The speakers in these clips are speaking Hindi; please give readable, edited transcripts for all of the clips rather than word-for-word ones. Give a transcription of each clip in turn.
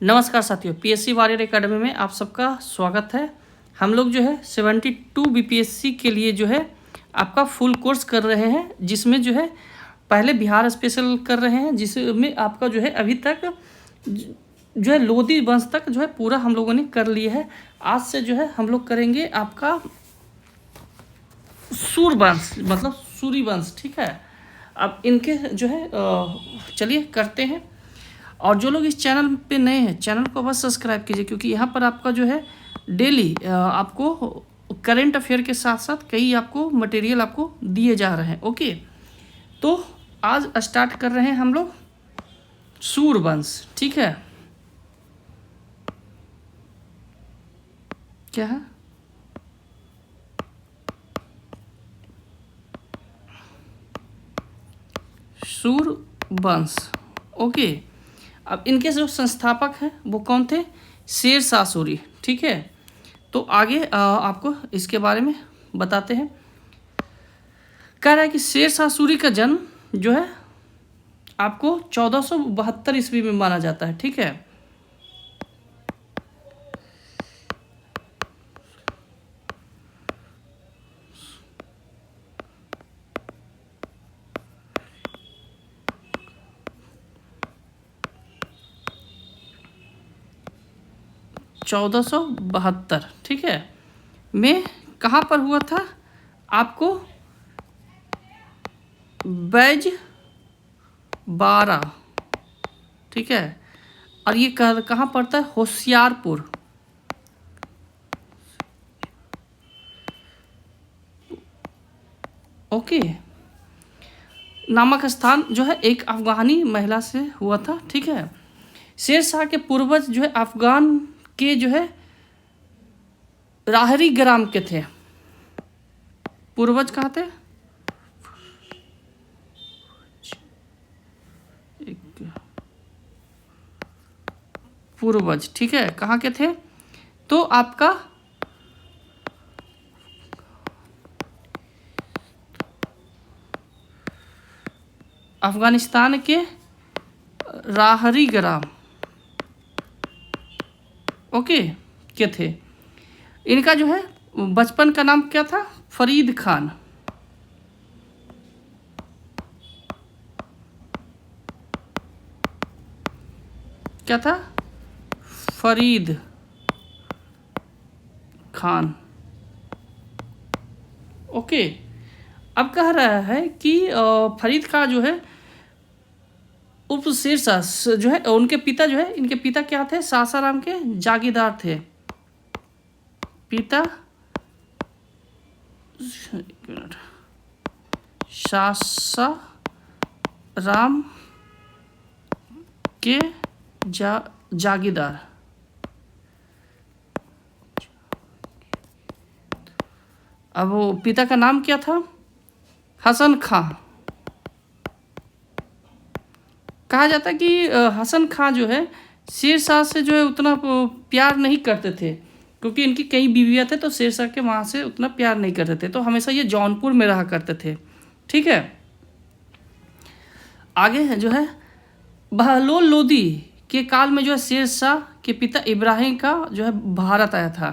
नमस्कार साथियों, पीएससी वॉरियर एकेडमी में आप सबका स्वागत है। हम लोग जो है 72 बीपीएससी के लिए जो है आपका फुल कोर्स कर रहे हैं, जिसमें जो है पहले बिहार स्पेशल कर रहे हैं, जिसमें आपका जो है अभी तक जो है लोधी वंश तक जो है पूरा हम लोगों ने कर लिया है। आज से जो है हम लोग करेंगे आपका सूर वंश, मतलब सूरी वंश। ठीक है, अब इनके जो है चलिए करते हैं। और जो लोग इस चैनल पे नए हैं, चैनल को बस सब्सक्राइब कीजिए, क्योंकि यहाँ पर आपका जो है डेली आपको करंट अफेयर के साथ साथ कई आपको मटेरियल आपको दिए जा रहे हैं। ओके, तो आज स्टार्ट कर रहे हैं हम लोग सूरवंश। ठीक है, क्या है सूरवंश? ओके, अब इनके जो संस्थापक हैं वो कौन थे? शेरशाह सूरी। ठीक है, तो आगे आपको इसके बारे में बताते हैं। कह रहा है कि शेरशाह सूरी का जन्म जो है आपको 1472 ईस्वी में माना जाता है। ठीक है, (1472) ठीक है, में कहाँ पर हुआ था? आपको बैज 12। ठीक है, और ये कहाँ पड़ता है? होशियारपुर। ओके, नामक स्थान जो है एक अफगानी महिला से हुआ था। ठीक है, शेरशाह के पूर्वज जो है अफगान के जो है राहरी ग्राम के थे। पूर्वज कहाँ थे? पूर्वज, ठीक है, कहाँ के थे? तो आपका अफगानिस्तान के राहरी ग्राम, ओके, के थे। इनका जो है बचपन का नाम क्या था? फरीद खान। क्या था? फरीद खान। ओके, अब कह रहा है कि फरीद खान जो है उर्फ शेरशाह जो है, उनके पिता जो है, इनके पिता क्या थे? सासाराम के जागीरदार थे। पिता सासाराम के जागीरदार। अब वो पिता का नाम क्या था? हसन खां। कहा जाता है कि हसन खां जो है शेरशाह से जो है उतना प्यार नहीं करते थे, क्योंकि इनकी कई बीवियाँ थे, तो शेरशाह के वहाँ से उतना प्यार नहीं करते थे, तो हमेशा ये जौनपुर में रहा करते थे। ठीक है, आगे जो है बहलोल लोदी के काल में जो है शेरशाह के पिता इब्राहिम का जो है भारत आया था।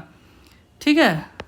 ठीक है,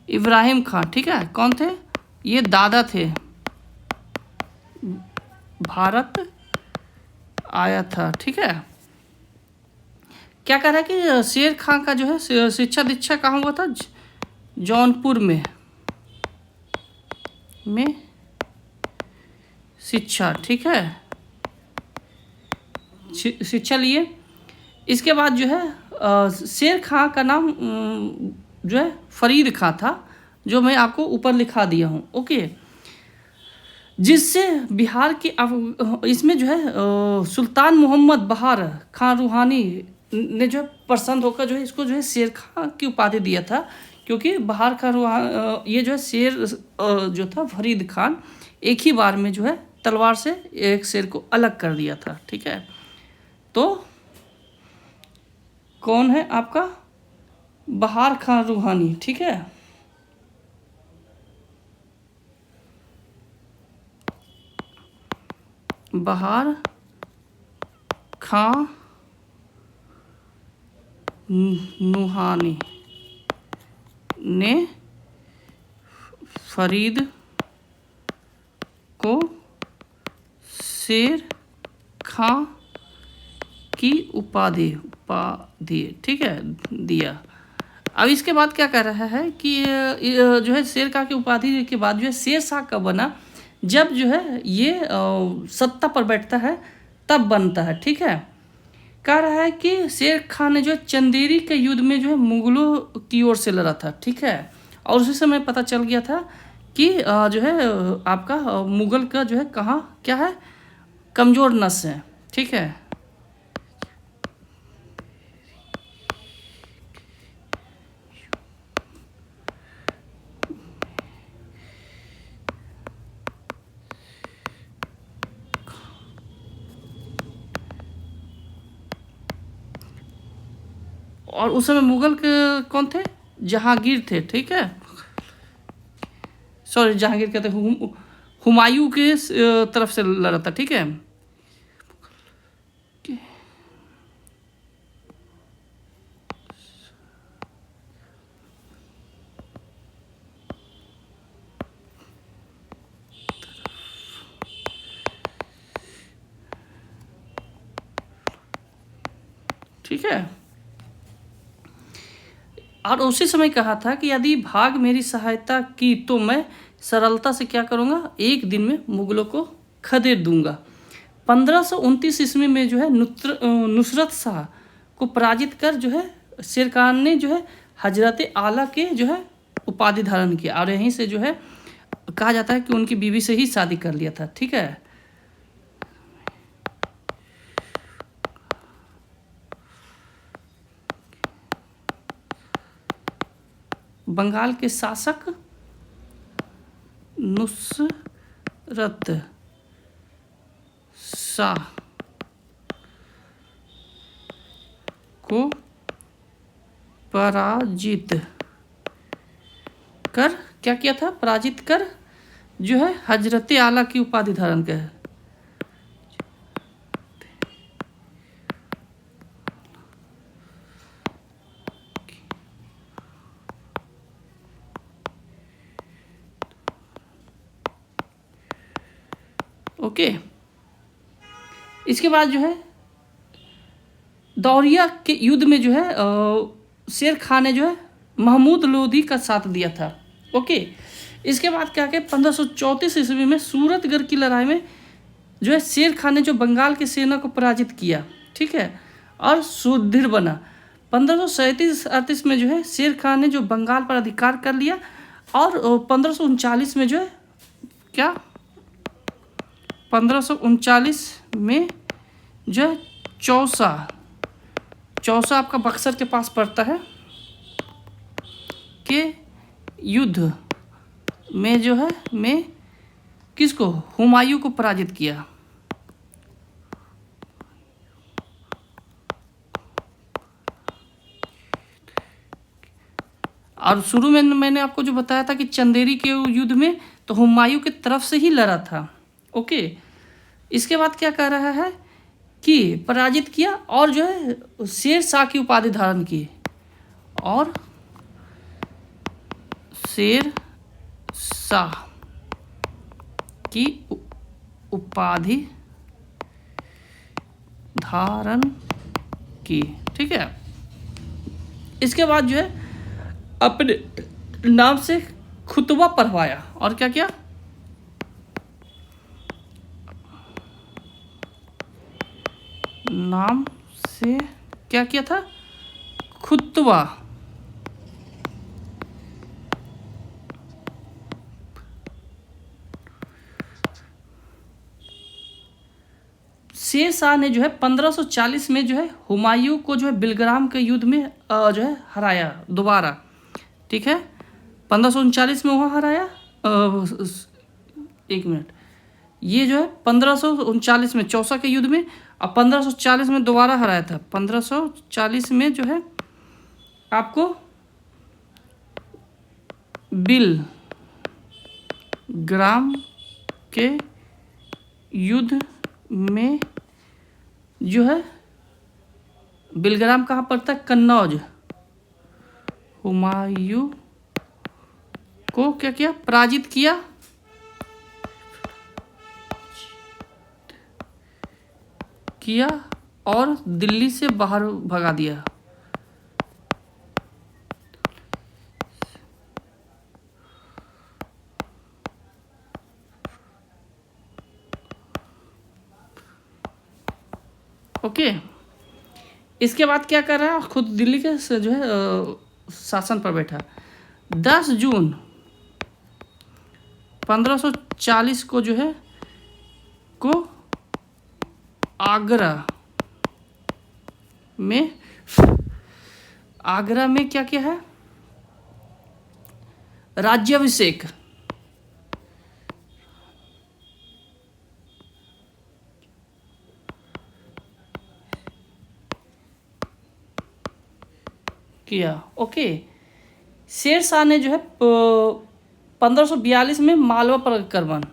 इब्राहिम खान। ठीक है, कौन थे? ये दादा थे, भारत आया था। ठीक है, क्या कह रहा है कि शेर खां का जो है शिक्षा दीक्षा कहाँ हुआ था? जौनपुर में शिक्षा। ठीक है, शिक्षा लिए। इसके बाद जो है शेर खां का नाम जो है फरीद खां था, जो मैं आपको ऊपर लिखा दिया हूँ। ओके, जिससे बिहार की इसमें जो है सुल्तान मोहम्मद बहार खान रूहानी ने जो है प्रसन्न होकर जो है इसको जो है शेर खां की उपाधि दिया था, क्योंकि बहार खान ये जो है शेर जो था फरीद खान एक ही बार में जो है तलवार से एक शेर को अलग कर दिया था। ठीक है, तो कौन है आपका बहार खान रूहानी। ठीक है, बहार खां रूहानी ने फरीद को शेर खां की उपाधि ठीक है दिया। अब इसके बाद क्या कह रहा है कि जो है शेर खां की उपाधि के बाद जो है शेर शाह कब बना, जब जो है ये सत्ता पर बैठता है तब बनता है। ठीक है, कह रहा है कि शेर खां ने जो है चंदेरी के युद्ध में जो है मुगलों की ओर से लड़ा था। ठीक है, और उसी समय पता चल गया था कि जो है आपका मुगल का जो है कहाँ क्या है कमज़ोर नस है। ठीक है, और उस समय मुगल के कौन थे, जहांगीर थे। ठीक है, सॉरी जहांगीर कहते हुमायूं के तरफ से लड़ा था। ठीक है, ठीक है, और उसी समय कहा था कि यदि भाग मेरी सहायता की तो मैं सरलता से क्या करूँगा, एक दिन में मुगलों को खदेड़ दूंगा। 1529 ईस्वी में जो है नुसरत शाह को पराजित कर जो है शेर खान ने जो है हजरत आला के जो है उपाधि धारण किया, और यहीं से जो है कहा जाता है कि उनकी बीवी से ही शादी कर लिया था। ठीक है, बंगाल के शासक नुसरत शाह को पराजित कर क्या किया था, पराजित कर जो है हजरत आला की उपाधि धारण कर। ओके, इसके बाद जो है दौरिया के युद्ध में जो है शेर खां ने जो है महमूद लोधी का साथ दिया था। ओके, इसके बाद क्या कि 1534 ईस्वी में सूरतगढ़ की लड़ाई में जो है शेर खां ने जो बंगाल की सेना को पराजित किया। ठीक है, और सुदृढ़ बना। 1537-38 में जो है शेर खां ने जो बंगाल पर अधिकार कर लिया, और 1539 में जो है क्या 1539 में जो है चौसा आपका बक्सर के पास पड़ता है के युद्ध में जो है में किसको, हुमायूं को पराजित किया। और शुरू में मैंने आपको जो बताया था कि चंदेरी के युद्ध में तो हुमायूं की तरफ से ही लड़ा था। ओके, इसके बाद क्या कह रहा है कि पराजित किया और जो है शेर शाह की उपाधि धारण की, और शेर शाह की उपाधि धारण की। ठीक है, इसके बाद जो है अपने नाम से खुतबा पढ़वाया, और क्या किया, नाम से क्या किया था, खुतबा शेर शाह ने जो है 1540 में जो है हुमायूं को जो है बिलग्राम के युद्ध में जो है हराया दोबारा, ठीक है। 1539 में वहाँ हराया, एक मिनट, ये जो है 1539 में चौसा के युद्ध में, और 1540 में दोबारा हराया था। 1540 में जो है आपको बिल ग्राम के युद्ध में जो है, बिलग्राम कहाँ पड़ता है, कन्नौज, हुमायूं को क्या किया, पराजित किया और दिल्ली से बाहर भगा दिया। ओके, इसके बाद क्या कर रहा है, खुद दिल्ली के जो है शासन पर बैठा। 10 जून 1540 को जो है को आगरा में क्या किया है, राज्याभिषेक किया। ओके, शेर शाह ने जो है 1542 में मालवा पर आक्रमण,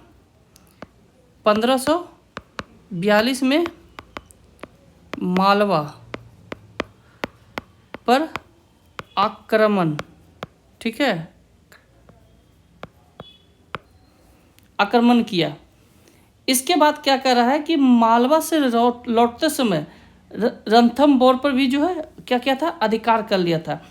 1542 में मालवा पर आक्रमण, ठीक है, आक्रमण किया। इसके बाद क्या कर रहा है कि मालवा से लौटते समय रणथंभौर पर भी जो है क्या किया था, अधिकार कर लिया था।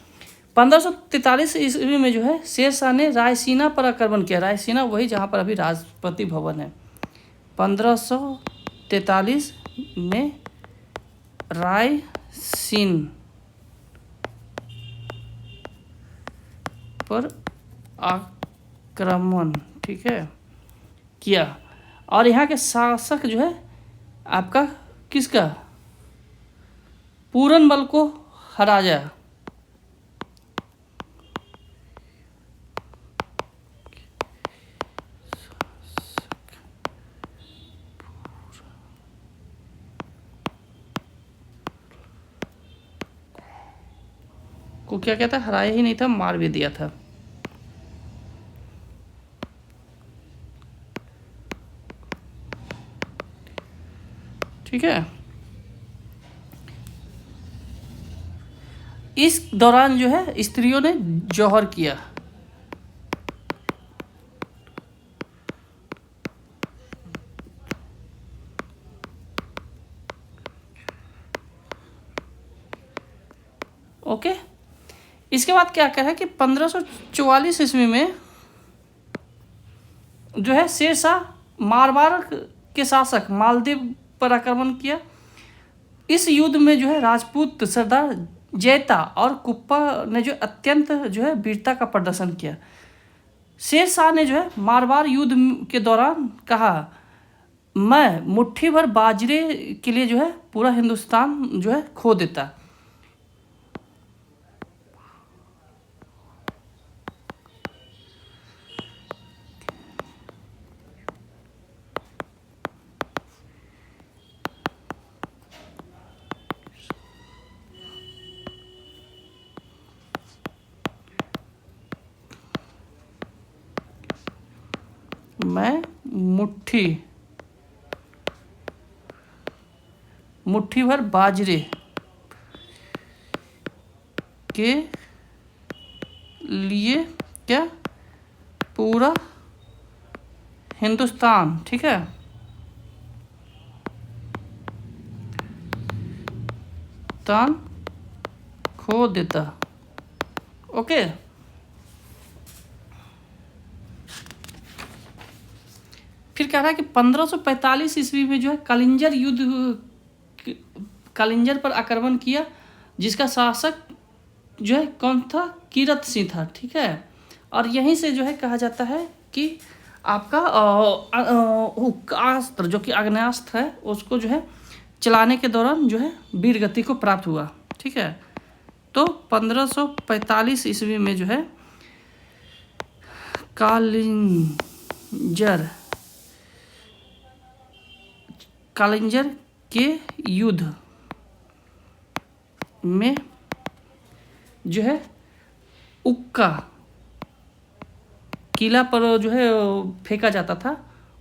1543 ईस्वी में जो है शेर शाह ने रायसीना पर आक्रमण किया। रायसीना वही जहाँ पर अभी राष्ट्रपति भवन है। 1543 में रायसीन पर आक्रमण, ठीक है, किया। और यहाँ के शासक जो है आपका किसका, पूरनमल को हराया। को क्या कहता है, हराया ही नहीं था, मार भी दिया था। ठीक है, इस दौरान जो है स्त्रियों ने जौहर किया। ओके, इसके बाद क्या कहा है कि 1544 ईस्वी में जो है शेर शाह मारवाड़ के शासक मालदेव पर आक्रमण किया। इस युद्ध में जो है राजपूत सरदार जैता और कुप्पा ने जो अत्यंत जो है वीरता का प्रदर्शन किया। शेर शाह ने जो है मारवाड़ युद्ध के दौरान कहा, मैं मुट्ठी भर बाजरे के लिए जो है पूरा हिंदुस्तान जो है खो देता। मैं मुट्ठी भर बाजरे के लिए क्या पूरा हिंदुस्तान, ठीक है, तान खो देता। ओके, फिर कह रहा है कि 1545 ईस्वी में जो है कालिंजर पर आक्रमण किया, जिसका शासक जो है कौन था, कीरत सिंह था। ठीक है, और यहीं से जो है कहा जाता है कि आपका हुक्कास्त्र जो कि आग्नेयास्त्र है उसको जो है चलाने के दौरान जो है वीर गति को प्राप्त हुआ। ठीक है, तो 1545 ईस्वी में जो है कालिंजर के युद्ध में जो है उक्का किला पर जो है फेंका जाता था,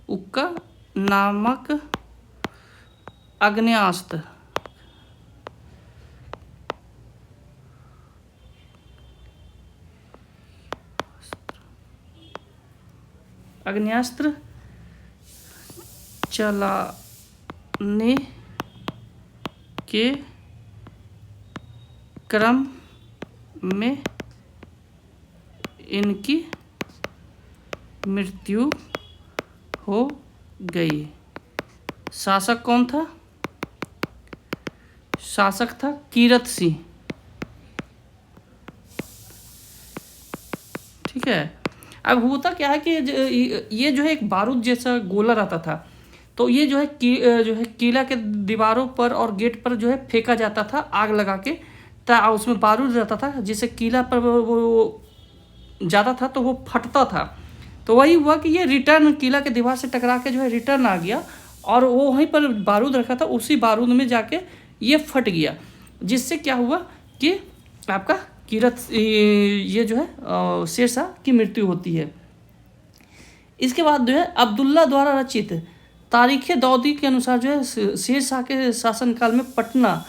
उक्का नामक आग्नेयास्त्र चलाने के क्रम में इनकी मृत्यु हो गई। शासक कौन था? शासक था कीरत सिंह। ठीक है, अब होता क्या है कि ये जो है एक बारूद जैसा गोला रहता था, तो ये जो है किला के दीवारों पर और गेट पर जो है फेंका जाता था आग लगा के, उसमें बारूद रहता था, जिससे किला पर वो ज़्यादा था तो वो फटता था। तो वही हुआ कि ये रिटर्न किला के दीवार से टकरा के जो है रिटर्न आ गया, और वो वहीं पर बारूद रखा था, उसी बारूद में जाके ये फट गया, जिससे क्या हुआ कि आपका ये जो है शेरशाह की मृत्यु होती है। इसके बाद जो है अब्दुल्ला द्वारा रचित तारीख़ दौदी के अनुसार जो है शेरशाह के शासनकाल में पटना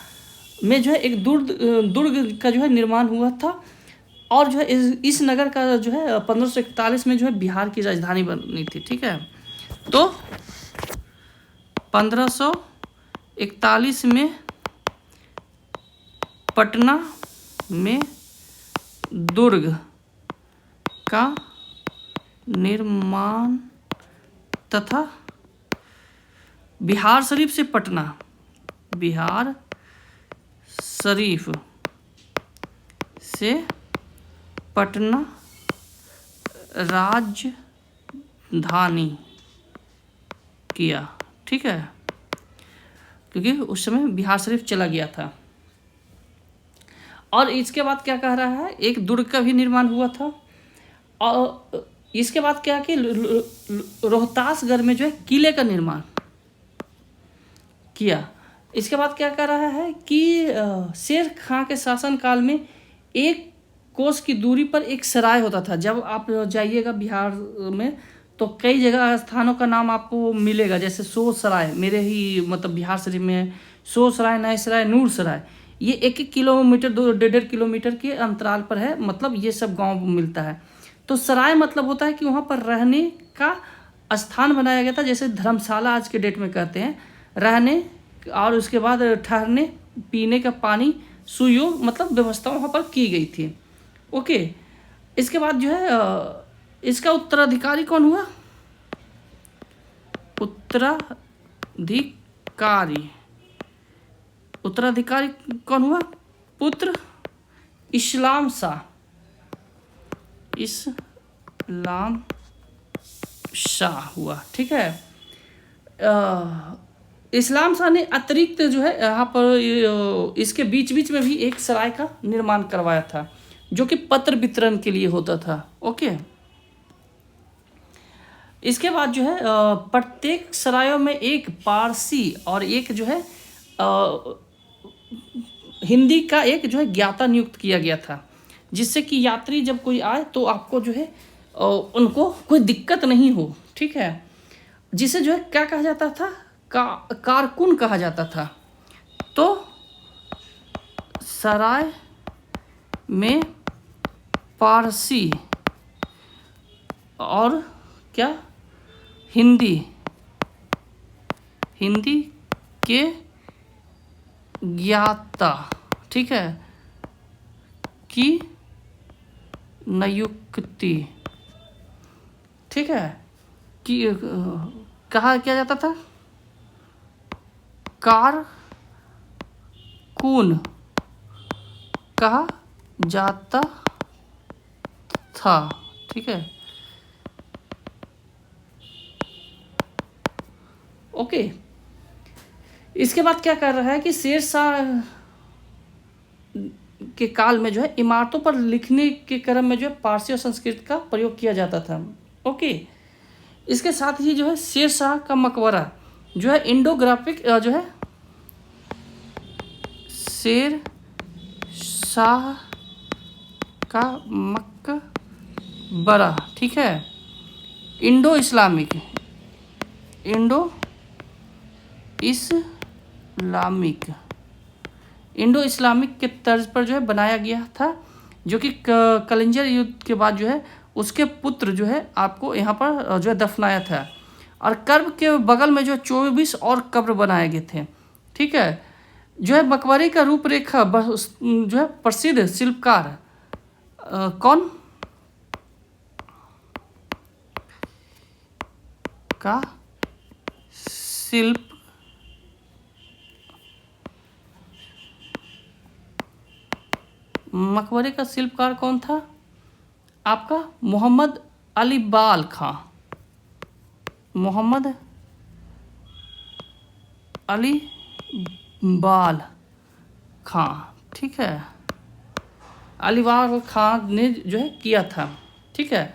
में जो है एक दुर्ग का जो है निर्माण हुआ था, और जो है इस नगर का जो है 1541 में जो है बिहार की राजधानी बनी थी। ठीक है, तो 1541 में पटना में दुर्ग का निर्माण तथा बिहार शरीफ से पटना राजधानी किया। ठीक है, क्योंकि उस समय बिहार शरीफ चला गया था। और इसके बाद क्या कह रहा है, एक दुर्ग का भी निर्माण हुआ था, और इसके बाद क्या कि रोहतासगढ़ में जो है किले का निर्माण किया। इसके बाद क्या कह रहा है कि शेर खां के शासनकाल में एक कोस की दूरी पर एक सराय होता था। जब आप जाइएगा बिहार में तो कई जगह स्थानों का नाम आपको मिलेगा, जैसे सो सराय, मेरे ही मतलब बिहार शरीफ में सो सराय, नए सराय, नूर सराय, ये 1-1 किलोमीटर 2-1.5 किलोमीटर के अंतराल पर है, मतलब ये सब गांव मिलता है। तो सराय मतलब होता है कि वहाँ पर रहने का स्थान बनाया गया था, जैसे धर्मशाला आज के डेट में कहते हैं, रहने और उसके बाद ठहरने, पीने का पानी, सुयोग मतलब व्यवस्था वहाँ पर की गई थी। ओके, इसके बाद जो है इसका उत्तराधिकारी कौन हुआ? उत्तराधिकारी कौन हुआ? पुत्र इस्लाम शाह हुआ। ठीक है, इस्लाम शाह ने अतिरिक्त जो है यहाँ पर इसके बीच बीच में भी एक सराय का निर्माण करवाया था, जो कि पत्र वितरण के लिए होता था। ओके, इसके बाद जो है प्रत्येक सरायों में एक पारसी और एक जो है हिंदी का एक जो है ज्ञाता नियुक्त किया गया था, जिससे कि यात्री जब कोई आए तो आपको जो है उनको कोई दिक्कत नहीं हो। ठीक है, जिसे जो है क्या कहा जाता था? कारकुन कहा जाता था। तो सराय में पारसी और क्या हिंदी के ज्ञाता, ठीक है, की नियुक्ति, ठीक है, कि कहा किया जाता था? कारकुन कहा जाता था। ठीक है, ओके। इसके बाद क्या कर रहा है कि शेर शाह के काल में जो है इमारतों पर लिखने के क्रम में जो है पारसी और संस्कृत का प्रयोग किया जाता था। ओके, इसके साथ ही जो है शेर शाह का मकबरा जो है इंडोग्राफिक जो है शेर शाह का मकबरा, ठीक है, इंडो इस्लामिक के तर्ज पर जो है बनाया गया था, जो कि कलिंजर युद्ध के बाद जो है उसके पुत्र जो है आपको यहाँ पर जो है दफनाया था। और कब्र के बगल में जो 24 और कब्र बनाए गए थे, ठीक है। जो है मकबरे का रूपरेखा जो है प्रसिद्ध शिल्पकार कौन का शिल्प मकबरे का शिल्पकार कौन था आपका? मोहम्मद अली बाल खां, मोहम्मद अली बाल खां, ठीक है, अली बाल खां ने जो है किया था, ठीक है,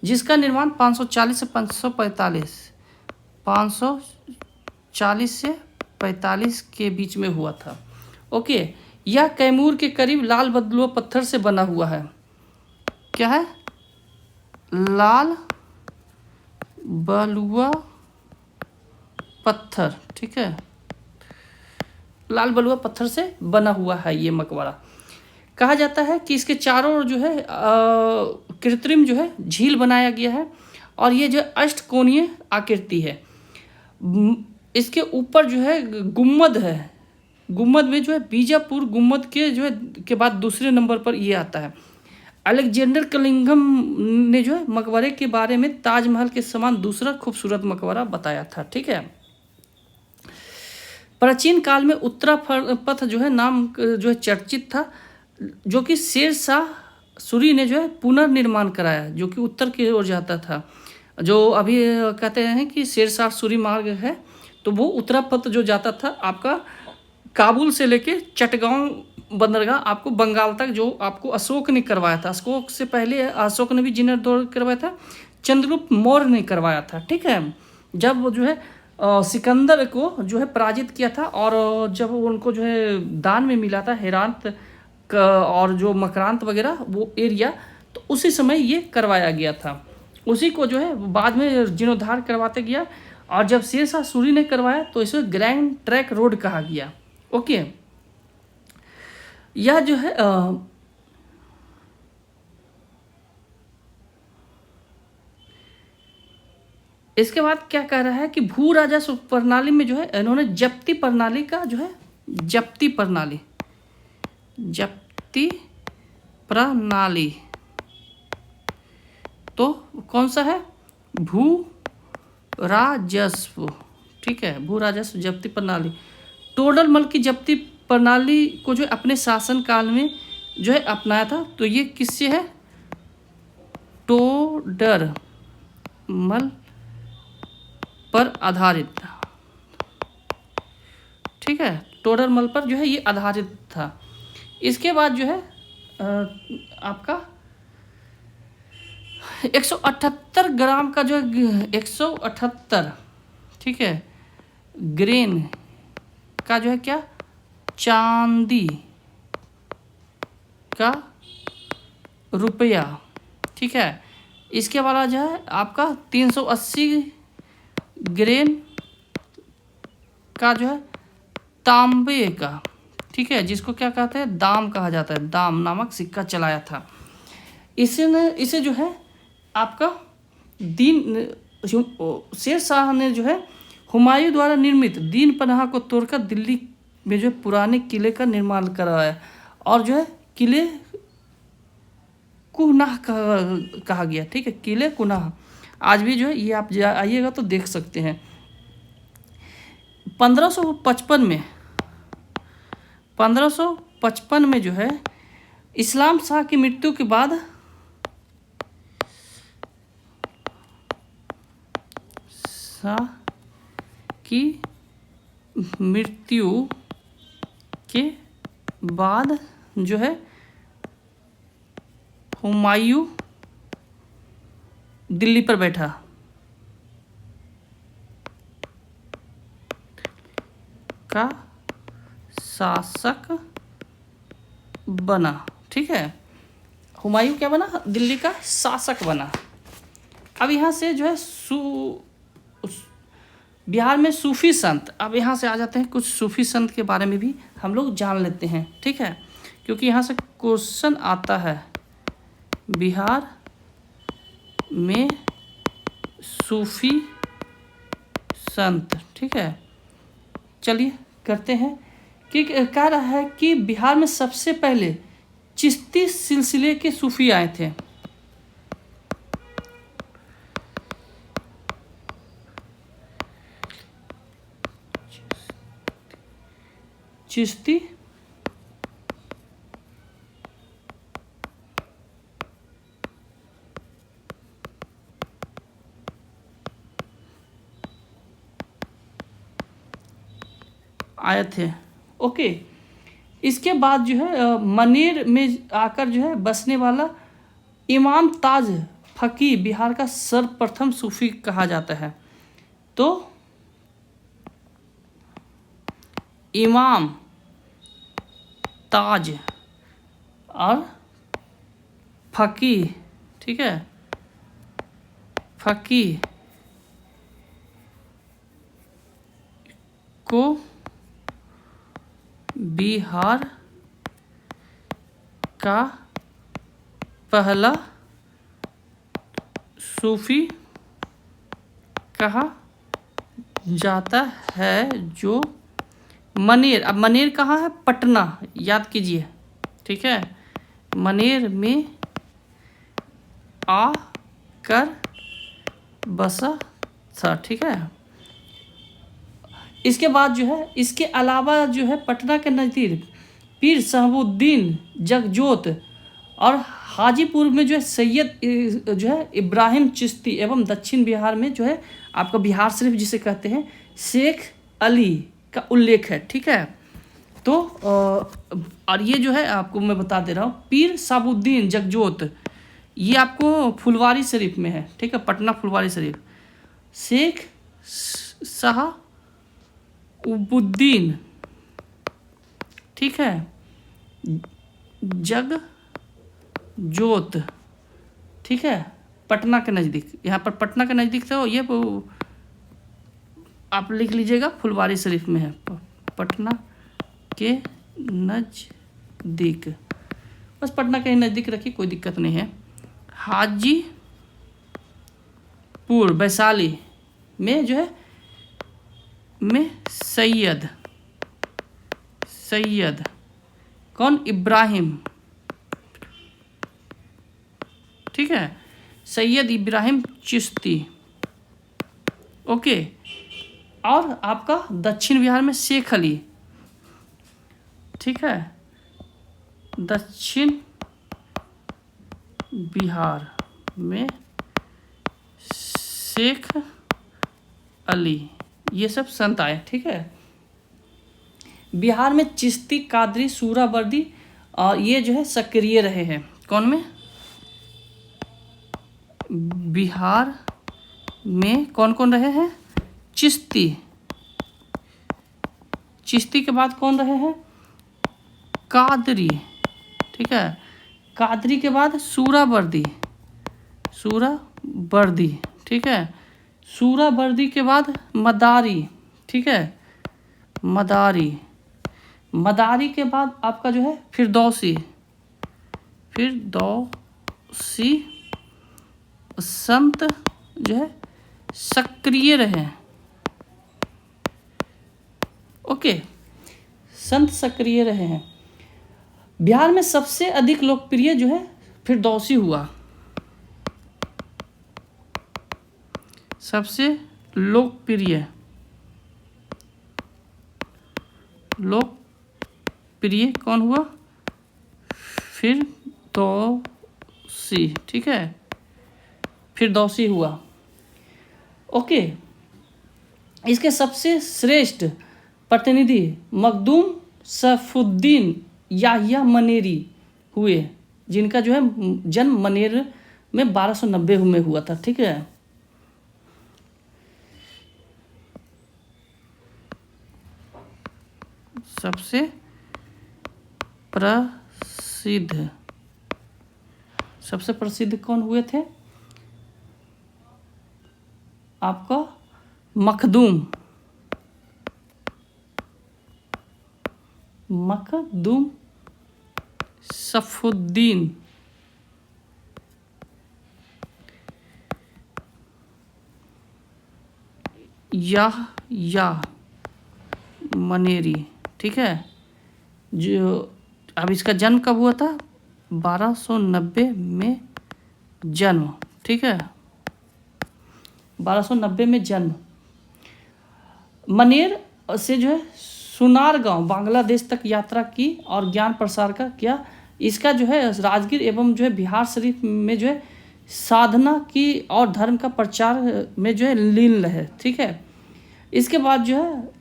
जिसका निर्माण 540 से 545 के बीच में हुआ था। ओके, यह कैमूर के करीब लाल बलुआ पत्थर से बना हुआ है। क्या है? लाल बलुआ पत्थर, ठीक है, लाल बलुआ पत्थर से बना हुआ है ये मकबरा। कहा जाता है कि इसके चारों ओर जो है कृत्रिम जो है झील बनाया गया है और ये जो अष्टकोणीय आकृति है। इसके ऊपर जो है गुम्मद है, गुम्मद में जो है बीजापुर गुम्मद के जो है के बाद दूसरे नंबर पर ये आता है। अलेक्जेंडर कलिंगम ने जो है मकबरे के बारे में ताजमहल के समान दूसरा खूबसूरत मकबरा बताया था, ठीक है। प्राचीन काल में उत्तरापथ जो है नाम जो है चर्चित था, जो कि शेर शाह सूरी ने जो है पुनर्निर्माण कराया, जो कि उत्तर की ओर जाता था। जो अभी कहते हैं कि शेर शाह सूरी मार्ग है, तो वो उत्तरापथ जो जाता था आपका काबुल से लेके चटगांव बंदरगाह आपको बंगाल तक, जो आपको अशोक ने करवाया था। अशोक से पहले अशोक ने भी जीर्णोद्धार करवाया था, चंद्रगुप्त मौर्य ने करवाया था, ठीक है। जब वो जो है सिकंदर को जो है पराजित किया था और जब उनको जो है दान में मिला था हेरात और जो मकरांत वगैरह वो एरिया, तो उसी समय ये करवाया गया था। उसी को जो है बाद में जीर्णोद्धार करवाते गया और जब शेर शाह सूरी ने करवाया तो इसे ग्रैंड ट्रैक रोड कहा गया। ओके, यह जो है इसके बाद क्या कह रहा है कि भू राजस्व प्रणाली में जो है इन्होंने जप्ती प्रणाली का जो है जप्ती प्रणाली तो कौन सा है? भू राजस्व, ठीक है, भू राजस्व जप्ती प्रणाली। टोडरमल की जप्ती प्रणाली को जो अपने शासन काल में जो है अपनाया था, तो ये किससे है? टोडरमल पर आधारित था, ठीक है, टोडरमल पर जो है ये आधारित था। इसके बाद जो है आपका 178 ग्राम का जो 178, ठीक है, ग्रेन का जो है क्या चांदी का रुपया, ठीक है। इसके बाद जो है आपका 380 ग्रेन का जो है तांबे का, ठीक है, जिसको क्या कहते हैं दाम कहा जाता है, दाम नामक सिक्का चलाया था। इसे जो है आपका शेर शाह ने जो है हुमायूं द्वारा निर्मित दीन पनाह को तोड़कर दिल्ली में जो पुराने किले का निर्माण करवाया और जो है किले कुनाह कहा गया, ठीक है, किले कुनाह। आज भी जो है ये आप आइएगा तो देख सकते हैं। 1555 में जो है इस्लाम शाह की मृत्यु के बाद शाह की मृत्यु के बाद जो है हुमायूं दिल्ली पर बैठा। का शासक बना। ठीक है, हुमायूं क्या बना? दिल्ली का शासक बना। अब यहाँ से जो है बिहार में सूफी संत, अब यहाँ से आ जाते हैं, कुछ सूफी संत के बारे में भी हम लोग जान लेते हैं। ठीक है, क्योंकि यहाँ से क्वेश्चन आता है बिहार में सूफी संत। ठीक है, चलिए करते हैं कि कह रहा है कि बिहार में सबसे पहले चिश्ती सिलसिले के सूफी आए थे। चिश्ती आए थे। ओके, इसके बाद जो है मनेर में आकर जो है बसने वाला इमाम ताज फकीह बिहार का सर्वप्रथम सूफी कहा जाता है। तो इमाम ताज और फकीह, ठीक है, फकीह को बिहार का पहला सूफी कहा जाता है। जो मनेर, अब मनेर कहाँ है? पटना, याद कीजिए। ठीक है, मनेर में आकर बसा था। ठीक है, इसके बाद जो है, इसके अलावा जो है पटना के नज़दीक पीर साहबुद्दीन जगजोत और हाजीपुर में जो है सैयद जो है इब्राहिम चिश्ती एवं दक्षिण बिहार में जो है आपका बिहार शरीफ जिसे कहते हैं शेख अली का उल्लेख है। ठीक है, तो और ये जो है आपको मैं बता दे रहा हूँ, पीर साहबुद्दीन जगजोत ये आपको फुलवारी शरीफ में है। ठीक है, पटना फुलवारी शरीफ। शेख साहबुद्दीन, ठीक है, जगजोत, ठीक है, पटना के नज़दीक, यहाँ पर पटना के नज़दीक तो ये आप लिख लीजिएगा फुलवारी शरीफ में है, पटना के नज़दीक, बस पटना के नज़दीक रखिए, कोई दिक्कत नहीं है। हाजीपुर वैशाली में जो है में सैयद कौन? इब्राहिम, ठीक है, सैयद इब्राहिम चिश्ती। ओके, और आपका दक्षिण बिहार में शेख अली, ठीक है, दक्षिण बिहार में शेख अली, ये सब संत आए। ठीक है, बिहार में चिश्ती, कादरी, सूरावर्दी और ये जो है सक्रिय रहे हैं। कौन में? बिहार में कौन कौन रहे हैं? चिश्ती, चिश्ती के बाद कौन रहे हैं? कादरी, ठीक है, कादरी के बाद सूरावर्दी, ठीक है, सूरावर्दी के बाद मदारी, ठीक है, मदारी के बाद आपका जो है फिरदौसी संत जो है सक्रिय रहे। ओके, संत सक्रिय रहे हैं। बिहार में सबसे अधिक लोकप्रिय जो है फिरदौसी हुआ, सबसे लोकप्रिय कौन हुआ? फिरदौसी, ठीक है, फिरदौसी हुआ। ओके, इसके सबसे श्रेष्ठ प्रतिनिधि मखदूम सैफुद्दीन याहिया मनेरी हुए, जिनका जो है जन्म मनेर में 1290 में हुआ था। ठीक है, सबसे प्रसिद्ध कौन हुए थे? आपका मखदूम सैफुद्दीन याहिया मनेरी। ठीक है, जो अब इसका जन्म कब हुआ था? 1290 में जन्म। ठीक है, 1290 में जन्म। मनेर से जो है सुनार गांव बांग्लादेश तक यात्रा की और ज्ञान प्रसार का किया। इसका जो है राजगीर एवं जो है बिहार शरीफ में जो है साधना की और धर्म का प्रचार में जो है लीन रहे। ठीक है, इसके बाद जो है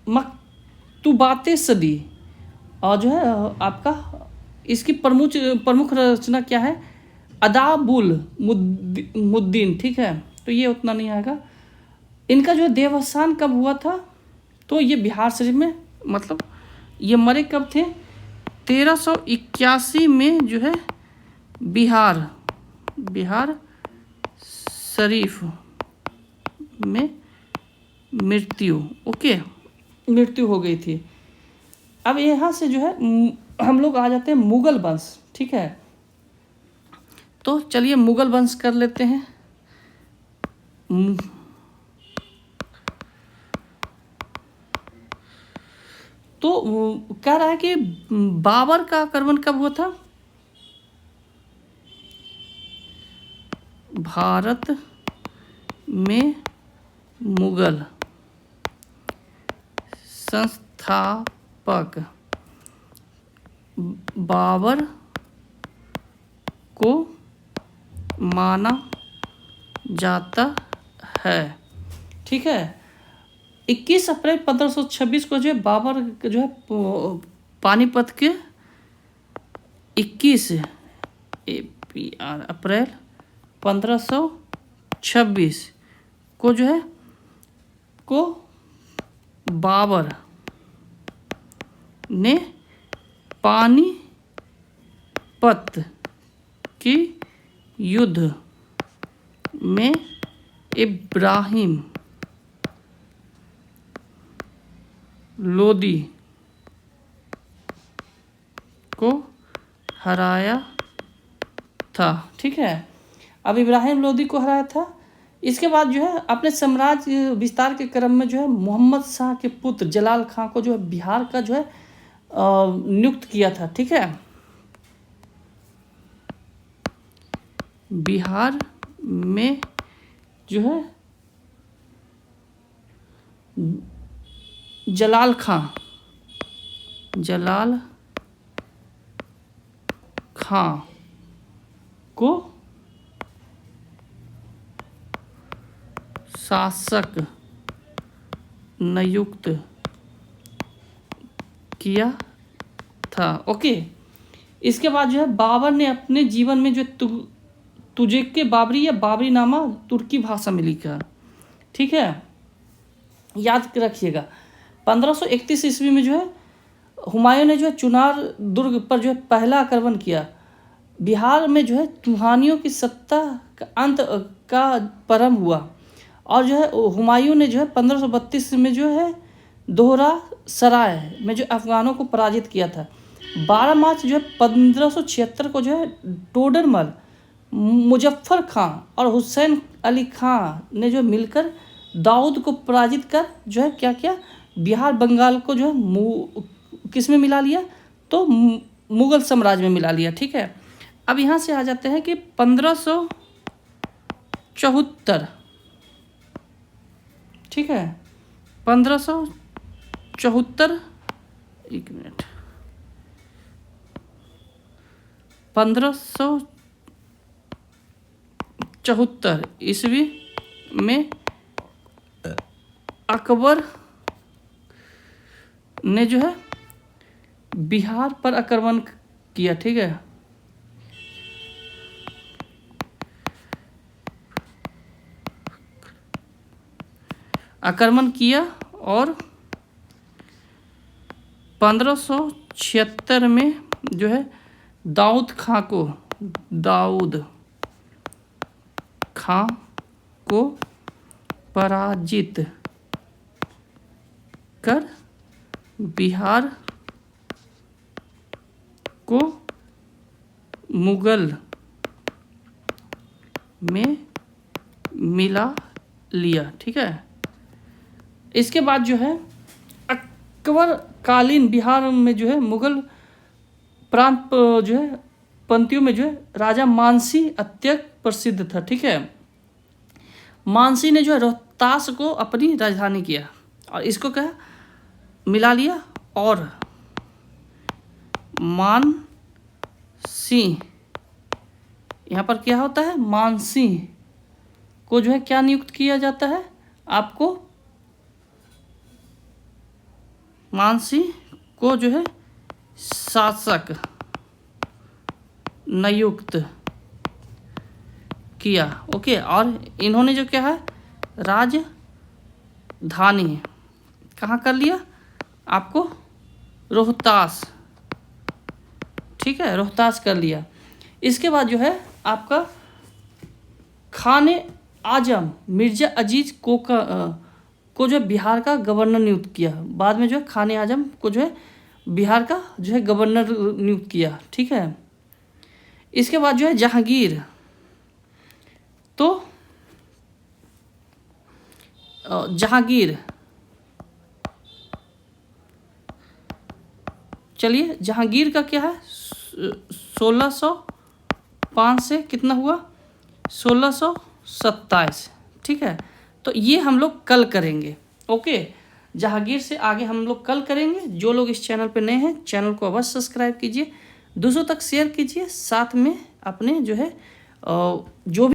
मकतूबाते सदी और जो है आपका इसकी प्रमुख रचना क्या है? अदाबुल मुद्दीन। ठीक है, तो ये उतना नहीं आएगा। इनका जो है देवस्थान कब हुआ था? तो ये बिहार शरीफ में, मतलब ये मरे कब थे? 1381 में जो है बिहार शरीफ में मृत्यु हो गई थी। अब यहाँ से जो है हम लोग आ जाते हैं मुगल वंश। ठीक है, तो चलिए मुगल वंश कर लेते हैं। तो कह रहा है कि बाबर का आक्रमण कब हुआ था? भारत में मुगल संस्थापक बाबर को माना जाता है। ठीक है, 21 अप्रैल 1526 को जो है बाबर जो है पानीपत के 21 अप्रैल 1526 को जो है बाबर ने पानीपत की युद्ध में इब्राहिम लोदी को हराया था। ठीक है, अब इब्राहिम लोदी को हराया था। इसके बाद जो है अपने साम्राज्य विस्तार के क्रम में जो है मोहम्मद शाह के पुत्र जलाल खां को जो है बिहार का जो है नियुक्त किया था। ठीक है, बिहार में जो है जलाल खां को शासक नियुक्त किया था। ओके, इसके बाद जो है बाबर ने अपने जीवन में जो तुज़ेके बाबरी या बाबरी नामा तुर्की भाषा में लिखा। ठीक है, याद रखिएगा। 1531 ईस्वी में जो है हुमायूं ने जो है चुनार दुर्ग पर जो है पहला आक्रमण किया। बिहार में जो है चूहानियों की सत्ता का अंत का प्रारंभ हुआ और जो है हुमायूं ने जो है 1532 में जो है दोहरा सराय में जो अफगानों को पराजित किया था। 12 मार्च जो है 1576 को जो है टोडरमल, मुजफ्फर खां और हुसैन अली खां ने जो मिलकर दाऊद को पराजित कर जो है क्या किया? बिहार बंगाल को जो है किस में मिला लिया? तो मुगल साम्राज्य में मिला लिया। ठीक है, अब यहाँ से आ जाते हैं कि 1574। ठीक है, 1574 एक मिनट 1574 ईस्वी में अकबर ने जो है बिहार पर आक्रमण किया, ठीक है। आक्रमण किया और 1576 में जो है दाऊद खां को पराजित कर बिहार को मुगल में मिला लिया, ठीक है। इसके बाद जो है अकबर कालीन बिहार में जो है मुगल प्रांत जो है पंक्तियों में जो है राजा मानसी अत्यंत प्रसिद्ध था, ठीक है। मानसी ने जो है रोहतास को अपनी राजधानी किया और इसको क्या मिला लिया, और मानसी यहाँ पर क्या होता है, मानसी को जो है क्या नियुक्त किया जाता है, आपको मानसी को जो है शासक नियुक्त किया, ओके। और इन्होंने जो क्या है राजधानी कहाँ कर लिया, आपको रोहतास, ठीक है, रोहतास कर लिया। इसके बाद जो है आपका खाने आजम मिर्जा अजीज को जो है बिहार का गवर्नर नियुक्त किया। बाद में जो है खाने आजम को जो है बिहार का जो है गवर्नर नियुक्त किया, ठीक है। इसके बाद जो है जहांगीर, तो जहांगीर, चलिए जहांगीर का क्या है 1605 से कितना हुआ 1627, ठीक है। तो ये हम लोग कल करेंगे, ओके। जहांगीर से आगे हम लोग कल करेंगे। जो लोग इस चैनल पे नए हैं चैनल को अवश्य सब्सक्राइब कीजिए, दूसरों तक शेयर कीजिए, साथ में अपने जो है जो भी